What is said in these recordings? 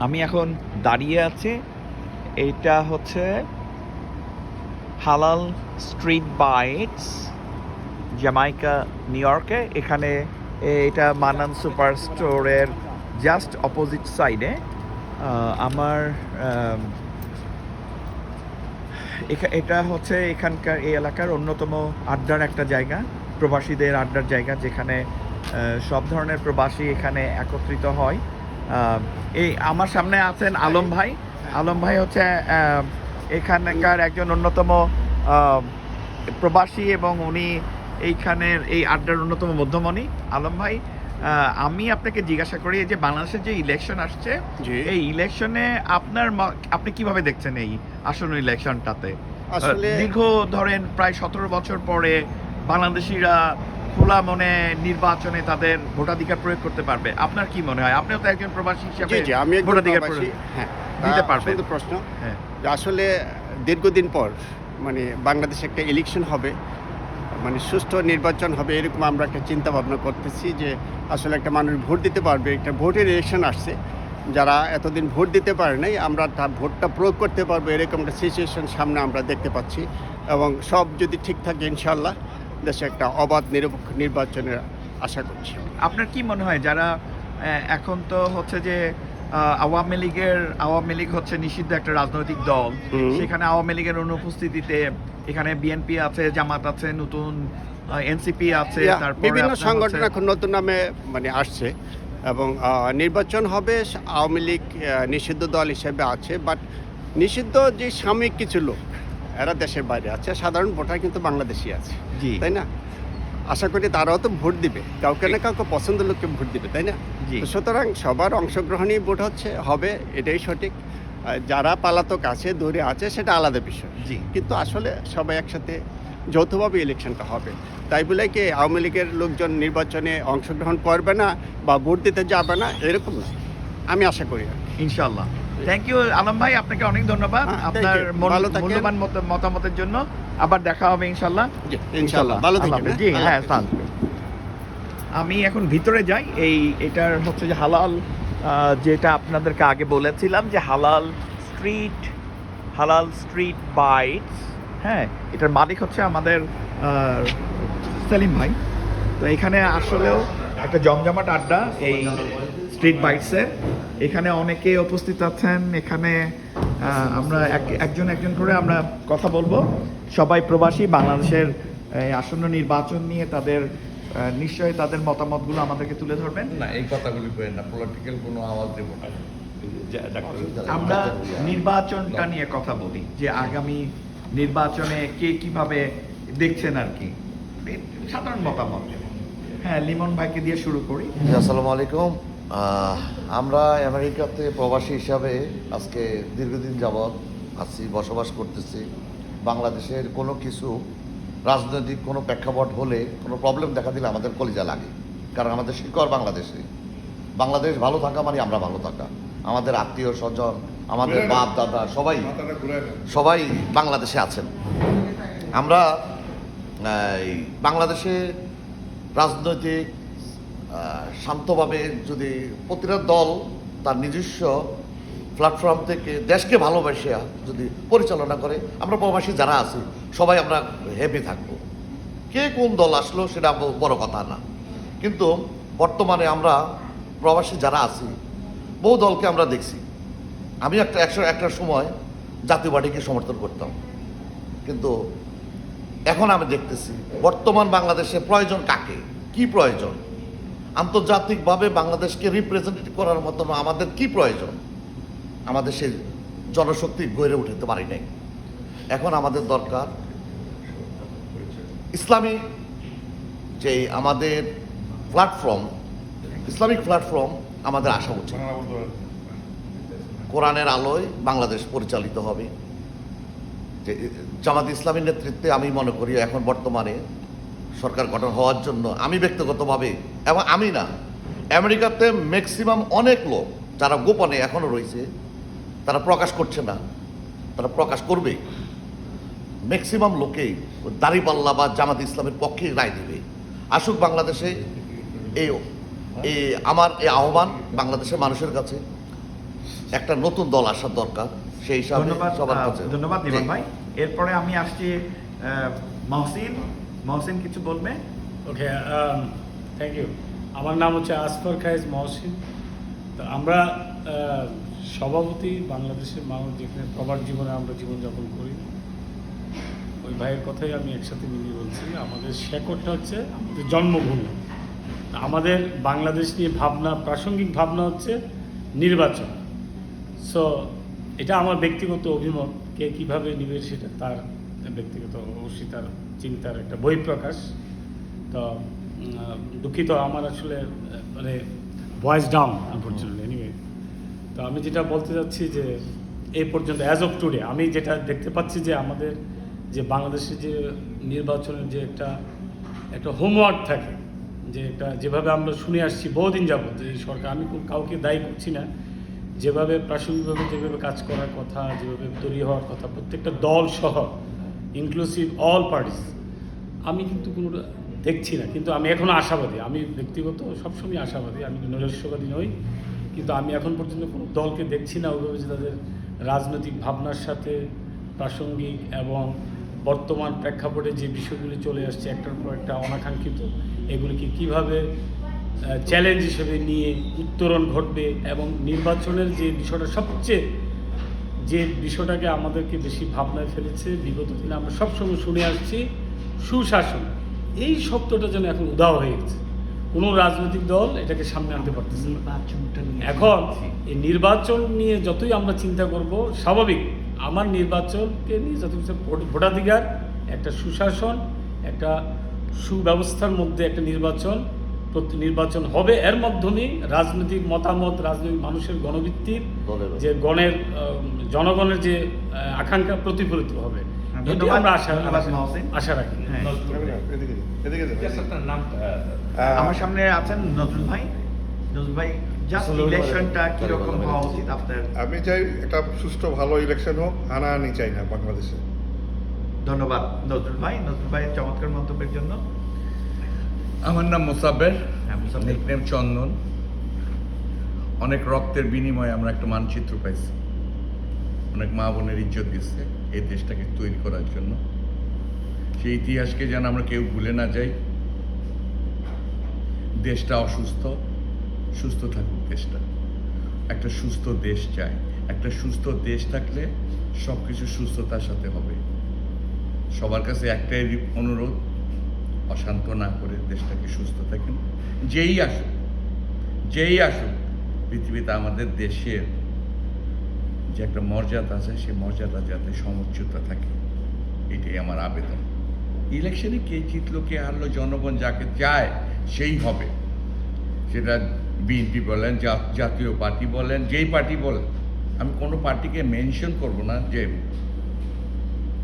আমি এখন দাঁড়িয়ে আছি, এইটা হচ্ছে হালাল স্ট্রিট বাইটস, জ্যামাইকা, নিউ ইয়র্কে। এখানে এটা মান্নান সুপার স্টোরের জাস্ট অপোজিট সাইডে। আমার এটা হচ্ছে এখানকার এই এলাকার অন্যতম আড্ডার একটা জায়গা, প্রবাসীদের আড্ডার জায়গা, যেখানে সব ধরনের প্রবাসী এখানে একত্রিত হয়। এই আমার সামনে আছেন আলম ভাই। আলম ভাই হচ্ছে এখানকার একজন অন্যতম প্রবাসী এবং উনি এইখানের এই আড্ডার অন্যতম মধ্যমণি। আলম ভাই, আমি আপনাকে জিজ্ঞাসা করি, এই যে বাংলাদেশের যে ইলেকশন আসছে, এই ইলেকশনে আপনি কিভাবে দেখছেন এই আসন্ন ইলেকশনটাতে? আসলে দীর্ঘ ধরেন প্রায় 17 বছর পরে বাংলাদেশিরা খোলা মনে নির্বাচনে তাদের ভোটাধিকার প্রয়োগ করতে পারবে। আপনার কি মনে হয়? আপনিও তো একজন প্রবাসী হিসেবে ভোটাধিকার দিতে পারবেন। প্রশ্ন আসলে দীর্ঘদিন পর মানে বাংলাদেশে একটা ইলেকশন হবে, মানে সুষ্ঠু নির্বাচন হবে, এরকম আমরা একটা চিন্তা ভাবনা করতেছি যে আসলে একটা মানুষ ভোট দিতে পারবে। একটা ভোটের ইলেকশন আসছে, যারা এতদিন ভোট দিতে পারে নাই, আমরা তার ভোটটা প্রয়োগ করতে পারবো, এরকম একটা সিচুয়েশন সামনে আমরা দেখতে পাচ্ছি। এবং সব যদি ঠিক থাকে ইনশাল্লাহ দেশে একটা অবাধ নিরপেক্ষ নির্বাচনের আশা করছি। আপনার কি মনে হয়, যারা এখন তো হচ্ছে যে আওয়ামী লীগ হচ্ছে নিষিদ্ধ একটা রাজনৈতিক দল, সেখানে আওয়ামী লীগের অনুপস্থিতিতে এখানে বিএনপি আছে, জামাত আছে, নতুন এনসিপি আছে, তারপরে বিভিন্ন সংগঠন এখন নতুন নামে মানে আসছে এবং নির্বাচন হবে। আওয়ামী লীগ নিষিদ্ধ দল হিসেবে আছে, বাট নিষিদ্ধ যে সাময়িক কিছু লোক এরা দেশের বাইরে আছে, সাধারণ ভোটার কিন্তু বাংলাদেশি আছে, তাই না? আশা করি তারাও তো ভোট দিবে, কাউকে না কাউকে পছন্দের লোককে ভোট দিবে, তাই না? সুতরাং সবার অংশগ্রহণই ভোট হবে, এটাই সঠিক। যারা পালাতক আছে, দূরে আছে, সেটা আলাদা বিষয়, কিন্তু আসলে সবাই একসাথে যৌথভাবে ইলেকশনটা হবে। তাই বলে কি আওয়ামী লীগের লোকজন নির্বাচনে অংশগ্রহণ করবে না বা ভোট দিতে যাবে না, এরকম না, আমি আশা করি। ইনশাল্লাহ। থ্যাংক ইউ আলম ভাই, আপনাকে অনেক ধন্যবাদ আপনার মূল্যবান মতামতের জন্য। আবার দেখা হবে ইনশাল্লাহ। ভালো থাকবেন। জি হ্যাঁ, আমি এখন ভিতরে যাই। এটার হচ্ছে যে হালাল, যেটা আপনাদেরকে আগে বলেছিলাম যে হালাল স্ট্রিট বাইটস, হ্যাঁ, এটার মালিক হচ্ছে আমাদের সেলিম ভাই। তো এখানে আসলেও একটা জমজমাট আড্ডা এই স্ট্রিট বাইটসের। এখানে অনেকে উপস্থিত আছেন। এখানে আমরা একজন করে আমরা কথা বলবো। সবাই প্রবাসী, বাংলাদেশের আসন্ন নির্বাচন নিয়ে তাদের নিশ্চয়ই তাদের মতামতগুলো আমাদেরকে তুলে ধরবেন। না, এই কথাগুলি করেন না, পলিটিক্যাল কোনো আওয়াজ দেব না। আমরা নির্বাচনটা নিয়ে কথা বলি, যে আগামী নির্বাচনে কে কিভাবে দেখছেন আর কি, সাধারণ মতামত। হ্যাঁ, লিমন ভাইকে দিয়ে শুরু করি। আসসালামু আলাইকুম। আমরা আমেরিকাতে প্রবাসী হিসাবে আজকে দীর্ঘদিন যাবৎ আছি, বসবাস করতেছি। বাংলাদেশের কোনো কিছু রাজনৈতিক কোনো প্রেক্ষাপট হলে, কোনো প্রবলেম দেখা দিলে আমাদের কলিজা লাগে, কারণ আমাদের শিকড় বাংলাদেশে। বাংলাদেশ ভালো থাকা মানে আমরা ভালো থাকা। আমাদের আত্মীয় স্বজন, আমাদের বাপ দাদা সবাই বাংলাদেশে আছেন। আমরা বাংলাদেশে রাজনৈতিক শান্তভাবে যদি প্রতিটা দল তার নিজস্ব প্ল্যাটফর্ম থেকে দেশকে ভালোবাসে যদি পরিচালনা করে, আমরা প্রবাসী যারা আছি সবাই আমরা হ্যাপি থাকবো। কে কোন দল আসলো সেটা বড় কথা না, কিন্তু বর্তমানে আমরা প্রবাসী যারা আছি বহু দলকে আমরা দেখছি। আমি একটা সময় জাতীয় পার্টিকে সমর্থন করতাম, কিন্তু এখন আমি দেখতেছি বর্তমান বাংলাদেশে প্রয়োজন কাকে, কি প্রয়োজন, আন্তর্জাতিকভাবে বাংলাদেশকে রিপ্রেজেন্টেটিভ করার মতো আমাদের কি প্রয়োজন। আমাদের সেই জনশক্তি গড়ে উঠতে পারি নাই। এখন আমাদের দরকার ইসলামী যে আমাদের প্ল্যাটফর্ম, ইসলামিক প্ল্যাটফর্ম আমাদের আসা উচিত। কোরআনের আলোয় বাংলাদেশ পরিচালিত হবে। যে জামাত ইসলামীর নেতৃত্বে আমি মনে করি এখন বর্তমানে সরকার গঠন হওয়ার জন্য, আমি ব্যক্তিগতভাবে, এবং আমি না, আমেরিকাতে ম্যাক্সিমাম অনেক লোক যারা গোপনে এখনও রয়েছে, তারা প্রকাশ করছে না, তারা প্রকাশ করবে। ম্যাক্সিমাম লোকেই দাঁড়িপাল্লা বা জামাত ইসলামের পক্ষে রায় দেবে। আসুক বাংলাদেশে। আমার এই আহ্বান বাংলাদেশের মানুষের কাছে, একটা নতুন দল আসার দরকার, সেই হিসাবে ধন্যবাদ সবার কাছে ধন্যবাদ নিবান জি। ভাই। এরপরে আমি আসছি মহসিন। মহসিন কিছু বলবে? ওকে, থ্যাংক ইউ। আমার নাম হচ্ছে আসফর খায়েজ মহসিন। তো আমরা সভাপতি বাংলাদেশের মানুষ যেখানে প্রবাস জীবনে আমরা জীবনযাপন করি, ওই ভাইয়ের কথাই আমি একসাথে মিলিয়ে বলছি। আমাদের শেকড়টা হচ্ছে আমাদের জন্মভূমি। আমাদের বাংলাদেশ নিয়ে ভাবনা, প্রাসঙ্গিক ভাবনা হচ্ছে নির্বাচন। সো এটা আমার ব্যক্তিগত অভিমত, কে কীভাবে নিবে সেটা তার ব্যক্তিগত, অবশ্যই তার চিন্তার একটা বহিঃপ্রকাশ। তো দুঃখিত, আমার আসলে মানে ভয়েস ডাউন আনফর্চুনেটলি। এনিওয়ে, তো আমি যেটা বলতে চাচ্ছি যে এই পর্যন্ত অ্যাজ অফ টুডে আমি যেটা দেখতে পাচ্ছি যে আমাদের যে বাংলাদেশে যে নির্বাচনের যে একটা হোমওয়ার্ক থাকে, যে একটা যেভাবে আমরা শুনে আসছি বহুদিন যাবত যে এই সরকার, আমি কাউকে দায়ী করছি না, যেভাবে প্রাসঙ্গিকভাবে যেভাবে কাজ করার কথা, যেভাবে তৈরি হওয়ার কথা, প্রত্যেকটা দল সহ ইনক্লুসিভ অল পার্টিস, আমি কিন্তু কোনো দেখছি না। কিন্তু আমি এখনও আশাবাদী, আমি ব্যক্তিগত সবসময় আশাবাদী, আমি নৈরাশ্যবাদী নই। কিন্তু আমি এখন পর্যন্ত কোনো দলকে দেখছি না ওইভাবে যে তাদের রাজনৈতিক ভাবনার সাথে প্রাসঙ্গিক এবং বর্তমান প্রেক্ষাপটে যে বিষয়গুলি চলে আসছে একটার পর একটা অনাকাঙ্ক্ষিত, এগুলিকে কীভাবে চ্যালেঞ্জ হিসেবে নিয়ে উত্তরণ ঘটবে। এবং নির্বাচনের যে বিষয়টা সবচেয়ে, যে বিষয়টাকে আমাদেরকে বেশি ভাবনায় ফেলেছে বিগত দিনে আমরা সবসময় শুনে আসছি, সুশাসন, এই শব্দটা যেন এখন উধাও হয়ে গেছে। কোনো রাজনৈতিক দল এটাকে সামনে আনতে পারতেছে না। এখন এই নির্বাচন নিয়ে যতই আমরা চিন্তা করব, স্বাভাবিক আমার নির্বাচনকে নিয়ে যত কিছু ভোটাধিকার, একটা সুশাসন, একটা সুব্যবস্থার মধ্যে একটা নির্বাচন হবে, এর মাধ্যমে রাজনৈতিক মতামত, রাজনৈতিক মানুষের গণভিত্তিক যে জনগণের যে আকাঙ্ক্ষা প্রতিফলিত হবে, এটি আমরা আশা রাখি। হ্যাঁ। আমার সামনে আছেন নজরুল ভাই। নজরুল ভাই, জাস্ট ইলেকশনটা কিরকম হওয়া উচিত আপনার? আমি চাই একটা সুষ্ঠু ভালো ইলেকশন হোক, হানাহানি চাই না বাংলাদেশে। ধন্যবাদ নজরুল ভাই। নজরুল ভাইয়ের চমৎকার মন্তব্যের জন্য। আমার নাম মোসাব্বের, হ্যাঁ, মোসাব্বের। নিকনেম চন্দন। অনেক রক্তের বিনিময়ে আমরা একটা মানচিত্র পাইছি, অনেক মা বোনের ইজ্জত গেছে এই দেশটাকে তৈরি করার জন্য। সেই ইতিহাসকে যেন আমরা কেউ ভুলে না যাই। দেশটা অসুস্থ, সুস্থ থাকুক দেশটা। একটা সুস্থ দেশ চাই। একটা সুস্থ দেশ থাকলে সব কিছু সুস্থতার সাথে হবে। সবার কাছে একটাই অনুরোধ, অশান্ত না করে দেশটাকে সুস্থ থাকেন। যেই আসুক পৃথিবীতে আমাদের দেশের যে একটা মর্যাদা আছে, সেই মর্যাদা যাতে সমুচ্চতা থাকে, এটাই আমার আবেদন। ইলেকশনে কে জিতলো কে হারলো, জনগণ যাকে চায় সেই হবে। সেটা বিএনপি বলেন, জাতীয় পার্টি বলেন, যেই পার্টি বলেন, আমি কোনো পার্টিকে মেনশন করব না। যে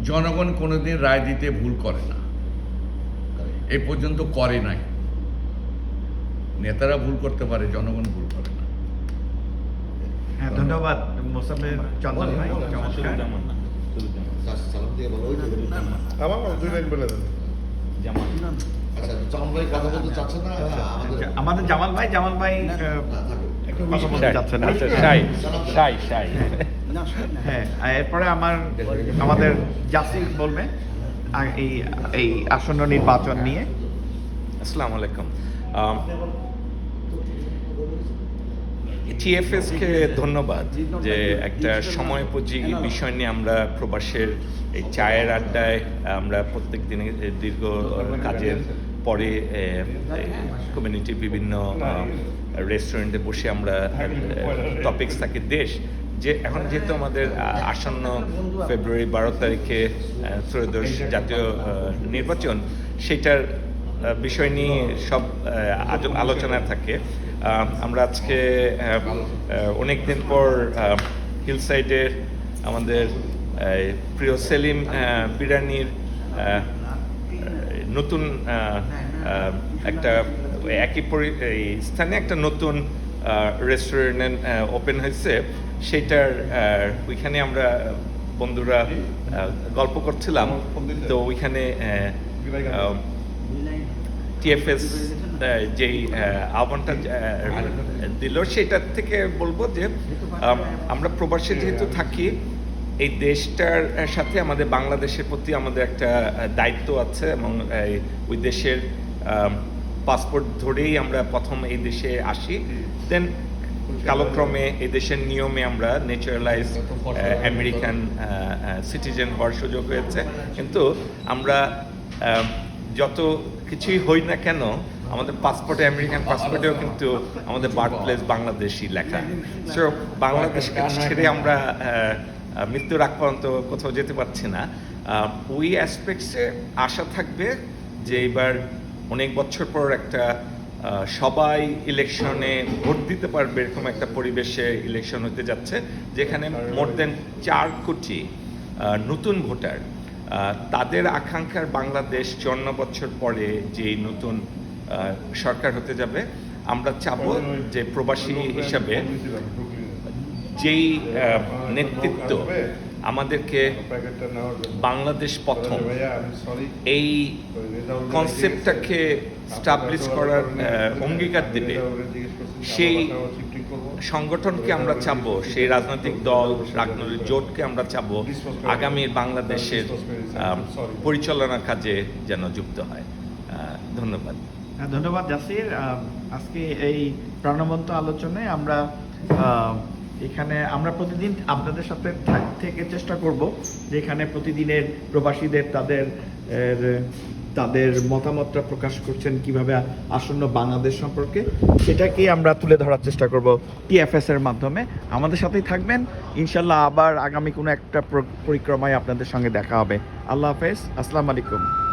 জনগণ কোনোদিন রায় দিতে ভুল করে না, এ পর্যন্ত করে নাই। নেতারা ভুল করতে পারে, জনগণ ভুল করে না। হ্যাঁ, ধন্যবাদ মোসাব্বের চন্দন ভাই, চমৎকার। সালাম দিয়ে বলো, ওই যে আমার দুই লাইন বলে দেন। আচ্ছা, জামান ভাই কথা বলতে চাচ্ছে না? আমাদের জামাল ভাই কথা বলতে চাচ্ছেন না। হ্যাঁ, আর এরপরে আমাদের জাসির বলবে এই আসন্ন নির্বাচন নিয়ে। আসসালামু আলাইকুম। টিএফএসকে ধন্যবাদ যে একটা সময়োপযোগী বিষয় নিয়ে আমরা প্রবাসের এই চায়ের আড্ডায় আমরা প্রত্যেক দিনে দীর্ঘ কাজের পরে কমিউনিটির বিভিন্ন রেস্টুরেন্টে বসে আমরা টপিকস থাকে দেশ যে এখন যেহেতু আমাদের আসন্ন ফেব্রুয়ারি 12 তারিখে ত্রয়োদশ জাতীয় নির্বাচন, সেটার বিষয় নিয়ে সব আলোচনা থাকে। আমরা আজকে অনেক দিন পর হিলসাইডের আমাদের প্রিয় সেলিম বিরিয়ানির নতুন একটা এই স্থানে একটা নতুন রেস্টুরেন্ট ওপেন হয়েছে। সেইটার ওইখানে আমরা বন্ধুরা গল্প করছিলাম। তো ওইখানে টিএফএস যেই আহ্বানটা দিল সেটার থেকে বলবো যে আমরা প্রবাসী যেহেতু থাকি, এই দেশটার সাথে আমাদের বাংলাদেশের প্রতি আমাদের একটা দায়িত্ব আছে এবং ওই দেশের পাসপোর্ট ধরেই আমরা প্রথম এই দেশে আসি, দেন কালক্রমে এই দেশের নিয়মে আমরা ন্যাচারালাইজ আমেরিকান সিটিজেন হওয়ার সুযোগ হয়েছে। কিন্তু আমরা যত কিছুই হই না কেন আমাদের পাসপোর্টে, আমেরিকান পাসপোর্টেও কিন্তু আমাদের বার্থ প্লেস বাংলাদেশই লেখা। সো বাংলাদেশকে ছেড়ে আমরা মৃত্যুর আগ পর্যন্ত কোথাও যেতে পারছি না। ওই অ্যাসপেক্টসে আশা থাকবে যে এবার অনেক বছর পর একটা সবাই ইলেকশনে ভোট দিতে পারবে এরকম একটা পরিবেশে ইলেকশন হতে যাচ্ছে, যেখানে মোর দেন 4 কোটি নতুন ভোটার তাদের আকাঙ্ক্ষার বাংলাদেশ 54 বছর পরে যে নতুন সরকার হতে যাবে। আমরা চাবো যে প্রবাসী হিসাবে যেই নেতৃত্ব আমাদেরকে বাংলাদেশ প্রথম এই কনসেপ্টটাকে স্টাবলিশ করার অঙ্গীকার দেবে, সেই সংগঠনকে আমরা চাবো, সেই রাজনৈতিক দল, রাজনৈতিক জোটকে আমরা চাবো আগামী বাংলাদেশের পরিচালনার কাজে যেন যুক্ত হয়। ধন্যবাদ। ধন্যবাদ জাসির। আজকে এই প্রাণবন্ত আলোচনায় আমরা এখানে আমরা প্রতিদিন আপনাদের সাথে থেকে চেষ্টা করব যে এখানে প্রতিদিনের প্রবাসীদের তাদের মতামতটা প্রকাশ করছেন কিভাবে আসন্ন বাংলাদেশ সম্পর্কে, সেটাকে আমরা তুলে ধরার চেষ্টা করব টিএফএস এর মাধ্যমে। আমাদের সাথেই থাকবেন ইনশাল্লাহ। আবার আগামী কোনো একটা পরিক্রমায় আপনাদের সঙ্গে দেখা হবে। আল্লাহ হাফেজ, আসসালামু আলাইকুম।